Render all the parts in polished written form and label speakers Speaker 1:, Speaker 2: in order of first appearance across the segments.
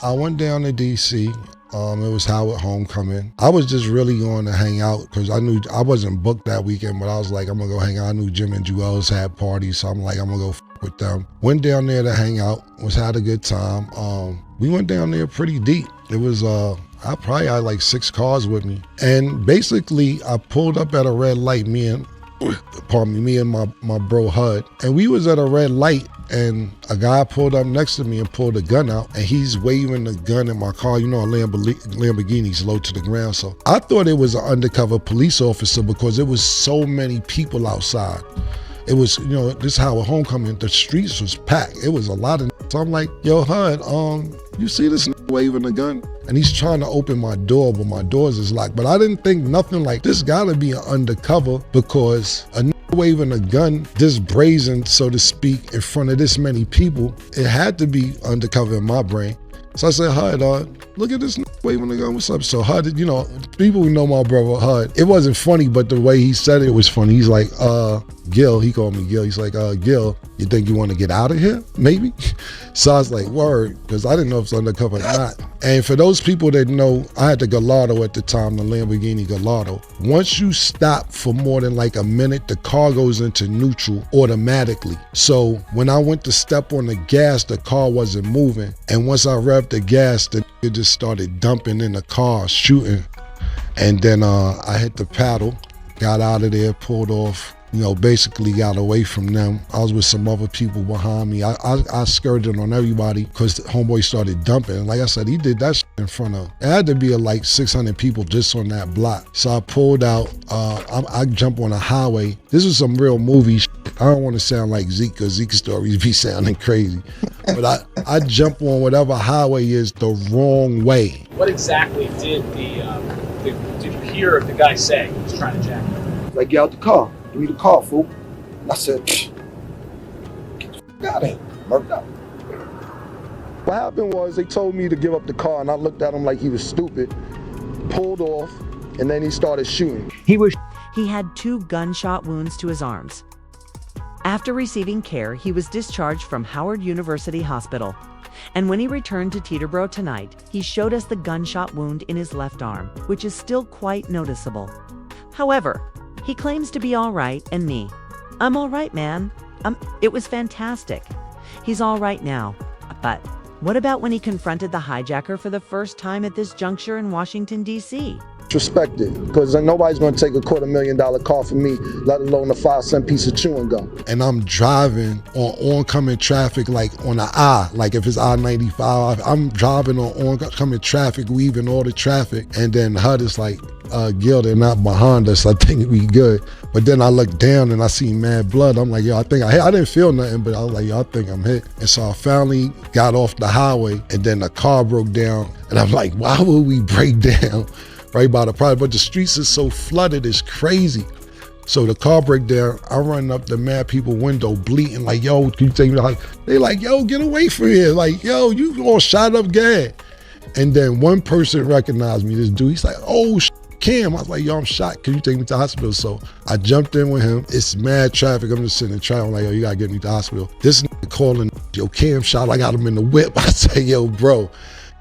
Speaker 1: I went down to DC. It was Howard homecoming. I was just really going to hang out because I knew I wasn't booked that weekend, but I was like, I'm gonna go hang out. I knew Jim and Jewels had parties, so I'm like, I'm gonna go with them. Went down there to hang out, had a good time. We went down there pretty deep. It was I probably had like 6 cars with me. And basically I pulled up at a red light, me and my bro Hud. And we was at a red light and a guy pulled up next to me and pulled a gun out, and he's waving the gun in my car. You know, a Lamborghini's low to the ground. So I thought it was an undercover police officer because it was so many people outside. It was, you know, this Howard homecoming, the streets was packed. It was a lot of, so I'm like, yo, Hud, you see this waving a gun? And he's trying to open my door, but my doors is locked. But I didn't think nothing like this gotta be an undercover because a waving a gun this brazen, so to speak, in front of this many people, it had to be undercover in my brain. So I said, Hud, look at this waving a gun, what's up? So Hud, you know, people who know my brother Hud, it wasn't funny, but the way he said it was funny. He's like, Gil, he called me Gil. He's like, Gil, you think you want to get out of here? Maybe? So I was like, word, because I didn't know if it's undercover or not. And for those people that know, I had the Gallardo at the time, the Lamborghini Gallardo. Once you stop for more than like a minute, the car goes into neutral automatically. So when I went to step on the gas, the car wasn't moving. And once I revved the gas, the nigga just started dumping in the car, shooting. And then I hit the paddle, got out of there, pulled off, you know, basically got away from them. I was with some other people behind me. I skirted on everybody because the homeboy started dumping. And like I said, he did that shit in front of, it had to be like 600 people just on that block. So I pulled out, I jumped on a highway. This was some real movie shit. I don't want to sound like Zeke because Zeke's stories be sounding crazy. But I jump on whatever highway is the wrong way.
Speaker 2: What exactly did did you hear the guy say he was trying to jack you?
Speaker 3: Like, get out the car. Give me the car, fool. I said, get the fuck out of here. Murked out. What happened was they told me to give up the car, and I looked at him like he was stupid, pulled off, and then he started shooting.
Speaker 4: He had 2 gunshot wounds to his arms. After receiving care, he was discharged from Howard University Hospital. And when he returned to Teterboro tonight, he showed us the gunshot wound in his left arm, which is still quite noticeable. However, he claims to be all right, and me, I'm all right, man. It was fantastic. He's all right now. But what about when he confronted the hijacker for the first time at this juncture in Washington, D.C.?
Speaker 3: Respect it, because nobody's going to take a $250,000 car from me, let alone a 5-cent piece of chewing gum.
Speaker 1: And I'm driving on oncoming traffic, like on the I, like if it's I-95, I'm driving on oncoming traffic, weaving all the traffic, and then HUD is like, Gil, they're not behind us, I think we good. But then I look down and I see mad blood. I'm like, yo, I think I hit. I didn't feel nothing, but I was like, yo, I think I'm hit. And so I finally got off the highway, and then the car broke down, and I'm like, why would we break down right by the private? But the streets is so flooded, it's crazy. So the car break down, I run up the mad people window bleeding, like, yo, can you take me to the hospital? They like, yo, get away from here. Like, yo, you all shot up gas. And then one person recognized me, this dude, he's like, oh, Cam. I was like, yo, I'm shot. Can you take me to the hospital? So I jumped in with him. It's mad traffic. I'm just sitting in traffic. I'm like, yo, you gotta get me to the hospital. This nigga calling, yo, Cam shot. I got him in the whip. I say, yo, bro,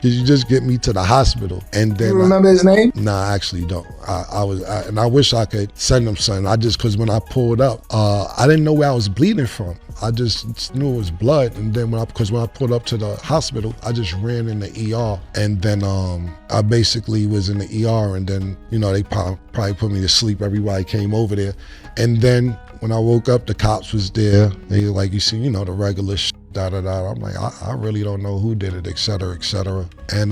Speaker 1: could you just get me to the hospital? And then
Speaker 3: You remember his name?
Speaker 1: Nah, I actually don't. And I wish I could send him something. Cause when I pulled up, I didn't know where I was bleeding from. I just knew it was blood. And then when I pulled up to the hospital, I just ran in the ER. And then I basically was in the ER, and then, you know, they probably put me to sleep. Everybody came over there. And then when I woke up, the cops was there. They were like, you see, you know, the regular shit. I'm like, I really don't know who did it, et cetera, et cetera. And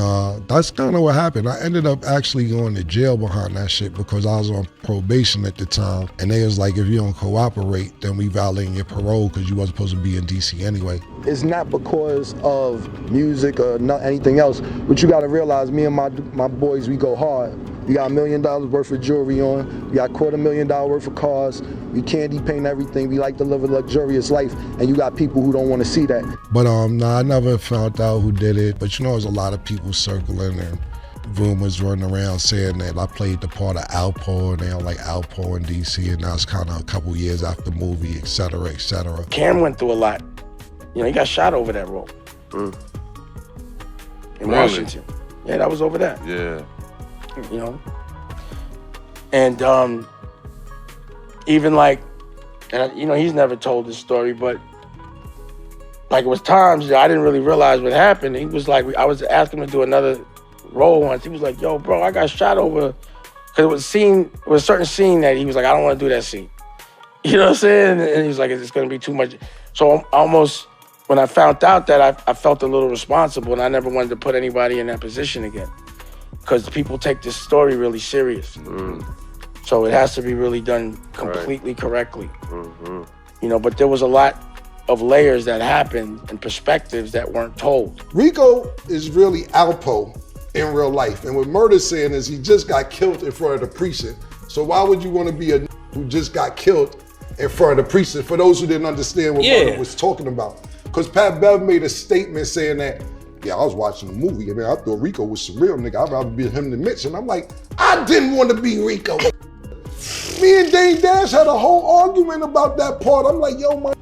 Speaker 1: that's kind of what happened. I ended up actually going to jail behind that shit because I was on probation at the time. And they was like, if you don't cooperate, then we violating your parole because you wasn't supposed to be in DC anyway.
Speaker 3: It's not because of music or not anything else, but you gotta realize me and my boys, we go hard. We got $1 million worth of jewelry on. We got $250,000 worth of cars. We candy paint everything. We like to live a luxurious life, and you got people who don't want to see that.
Speaker 1: But nah, I never found out who did it. But you know, there's a lot of people circling and rumors running around saying that I played the part of Alpo, and they don't like Alpo in DC, and now it's kind of a couple years after the movie, et cetera, et cetera.
Speaker 5: Cam went through a lot. You know, he got shot over that role. in Washington. Yeah, that was over there.
Speaker 6: Yeah.
Speaker 5: You know? And even like, and you know, he's never told this story, but like it was times I didn't really realize what happened. He was like, I was asking him to do another role once. He was like, yo, bro, I got shot over, because it was a certain scene that he was like, I don't want to do that scene. You know what I'm saying? And he was like, it's going to be too much. So almost, when I found out that, I felt a little responsible, and I never wanted to put anybody in that position again, because people take this story really serious. So it has to be really done completely correctly. You know, but there was a lot of layers that happened and perspectives that weren't told.
Speaker 1: Rico is really Alpo in real life. And what Murder's saying is he just got killed in front of the precinct. So why would you want to be a who just got killed in front of the precinct? For those who didn't understand what Murder was talking about. Because Pat Bev made a statement saying that, yeah, I was watching the movie and I thought Rico was some real nigga. I'd rather be him than Mitch. And I'm like, I didn't want to be Rico. Me and Dane Dash had a whole argument about that part. I'm like, yo, my.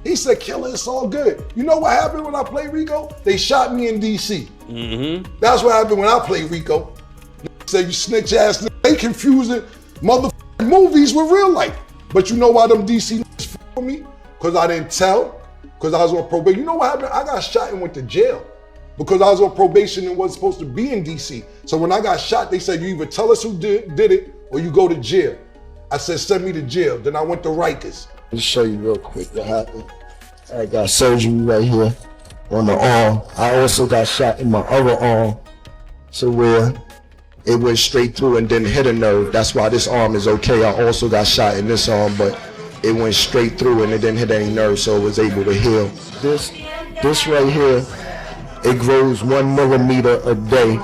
Speaker 1: He said, kill it, it's all good. You know what happened when I played Rico? They shot me in DC. That's what happened when I played Rico. Say you snitch ass nigga. They confusing motherfucking movies with real life. But you know why them DC niggas for me? Because I didn't tell, because I was on probation. You know what happened? I got shot and went to jail because I was on probation and wasn't supposed to be in DC. So when I got shot, they said, you either tell us who did it or you go to jail. I said, send me to jail. Then I went to Rikers.
Speaker 3: Let me show you real quick what happened. I got surgery right here on the arm. I also got shot in my other arm, so where it went straight through and didn't hit a nerve. That's why this arm is okay. I also got shot in this arm, but it went straight through and it didn't hit any nerve, so it was able to heal. This right here, it grows 1 millimeter a day,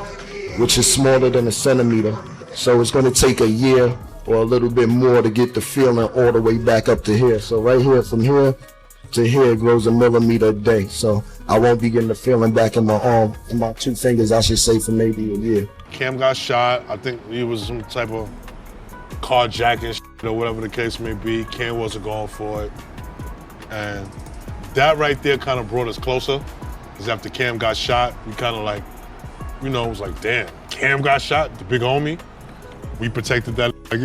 Speaker 3: which is smaller than a centimeter. So it's gonna take a year or a little bit more to get the feeling all the way back up to here. So right here, from here to here, it grows 1 millimeter a day. So I won't be getting the feeling back in my arm, in my 2 fingers, I should say, for maybe a year.
Speaker 6: Cam got shot. I think he was some type of carjacking or whatever the case may be. Cam wasn't going for it. And that right there kind of brought us closer. Because after Cam got shot, we kind of like, you know, it was like, damn, Cam got shot, the big homie. We protected that. Like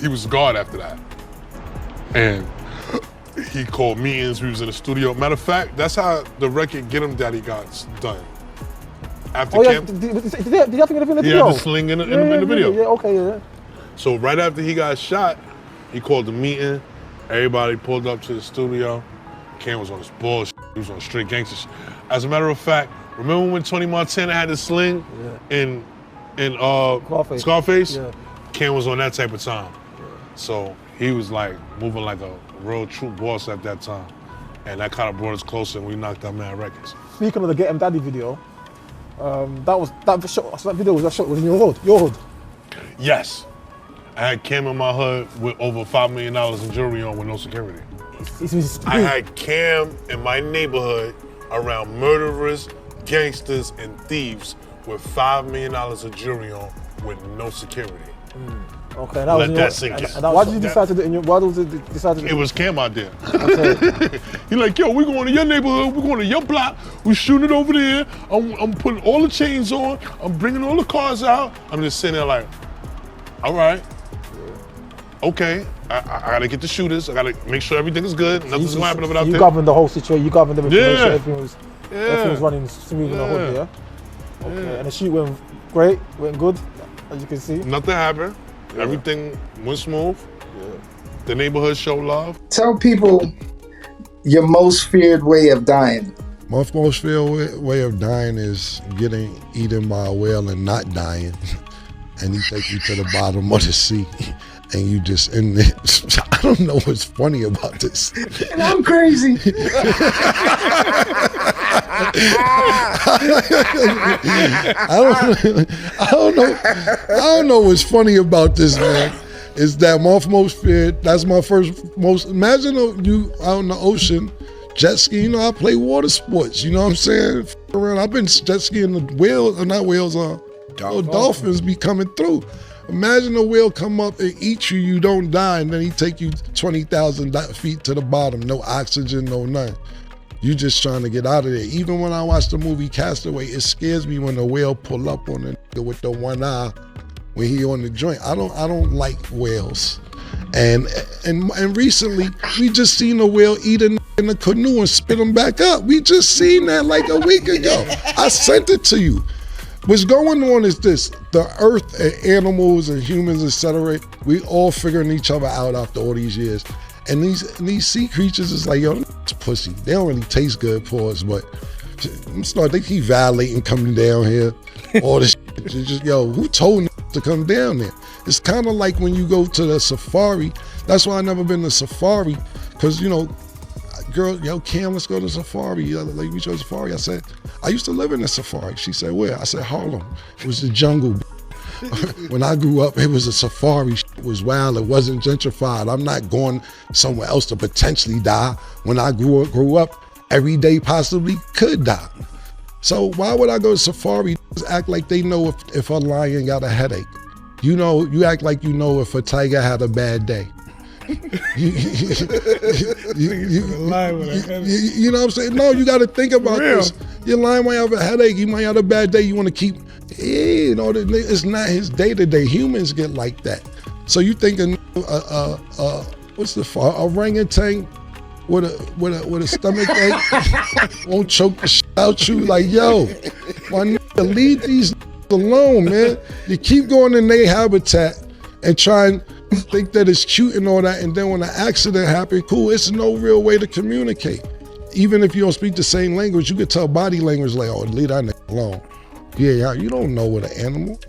Speaker 6: he was guard after that. And he called meetings. We was in the studio. Matter of fact, that's how the record Get 'Em Daddy got done. After Cam,
Speaker 7: did you have to get in the video?
Speaker 6: he had the sling in the video.
Speaker 7: Yeah, okay, yeah.
Speaker 6: So right after he got shot, he called the meeting. Everybody pulled up to the studio. Cam was on his bullshit. He was on straight gangster shit. As a matter of fact, remember when Tony Montana had the sling in Scarface?
Speaker 7: Yeah.
Speaker 6: Cam was on that type of time. So he was like moving like a real true boss at that time. And that kind of brought us closer and we knocked out mad records.
Speaker 7: Speaking of the Get 'Em Daddy video, that video was in your hood.
Speaker 6: Yes. I had Cam in my hood with over $5 million in jewelry on with no security. I had Cam in my neighborhood around murderers, gangsters, and thieves with $5 million of jewelry on with no security.
Speaker 7: Okay,
Speaker 6: Let that sink in.
Speaker 7: Why did you decide to do it? Why was it decided to do
Speaker 6: it? It was Cam out there.
Speaker 7: Okay.
Speaker 6: He like, yo, we going to your neighborhood, we going to your block, we shooting it over there. I'm putting all the chains on, I'm bringing all the cars out. I'm just sitting there like, all right, okay, I gotta get the shooters, I gotta make sure everything is good, nothing's gonna happen without
Speaker 7: you
Speaker 6: them.
Speaker 7: You governed the whole situation, you governed everything,
Speaker 6: Yeah.
Speaker 7: sure everything was running smooth in the hood, yeah? Okay, and the shoot went great, went good, as you can see.
Speaker 6: Nothing happened. Everything went smooth. The neighborhood showed love.
Speaker 8: Tell people your most feared way of dying.
Speaker 1: My most feared way of dying is getting eaten by a whale and not dying. And he take you to the bottom of the sea and you just in there. I don't know what's funny about this.
Speaker 8: And I'm crazy.
Speaker 1: I don't know what's funny about this, man. Is that my most feared, that's my most, imagine you out in the ocean, jet ski, you know, I play water sports, you know what I'm saying? I've been jet skiing the whales, not whales, dolphins be coming through. Imagine a whale come up and eat you, you don't die, and then he take you 20,000 feet to the bottom, no oxygen, no nothing. You just trying to get out of there. Even when I watch the movie Castaway, it scares me when the whale pull up on the nigga with the one eye when he on the joint. I don't like whales. And recently we just seen a whale eat a nigga in a canoe and spit him back up. We just seen that like a week ago. I sent it to you. What's going on is this: the earth and animals and humans, etc. We all figuring each other out after all these years. And these sea creatures is like, yo, it's pussy. They don't really taste good, pause, but they keep violating coming down here. All this shit. Just, yo, who told them to come down there? It's kind of like when you go to the safari. That's why I never been to safari, because, you know, girl, yo, Cam, let's go to safari. Like, we chose safari. I said, I used to live in the safari. She said, where? I said, Harlem. It was the jungle. When I grew up, it was a safari. It was wild. It wasn't gentrified. I'm not going somewhere else to potentially die. When I grew up, every day possibly could die. So why would I go to safari? Just act like they know if a lion got a headache. You know, you act like you know if a tiger had a bad day. You know what I'm saying? No, you got to think about this. Your lion might have a headache. He might have a bad day. You want to keep, you know, it's not his day-to-day. Humans get like that. So you thinking, what's the orangutan with a stomach ache won't choke the shit out you? Like, yo, my nigga, leave these alone, man. You keep going in their habitat and try and think that it's cute and all that, and then when an accident happens, cool, it's no real way to communicate. Even if you don't speak the same language, you can tell body language like, oh, leave that nigga alone. Yeah, you don't know what an animal.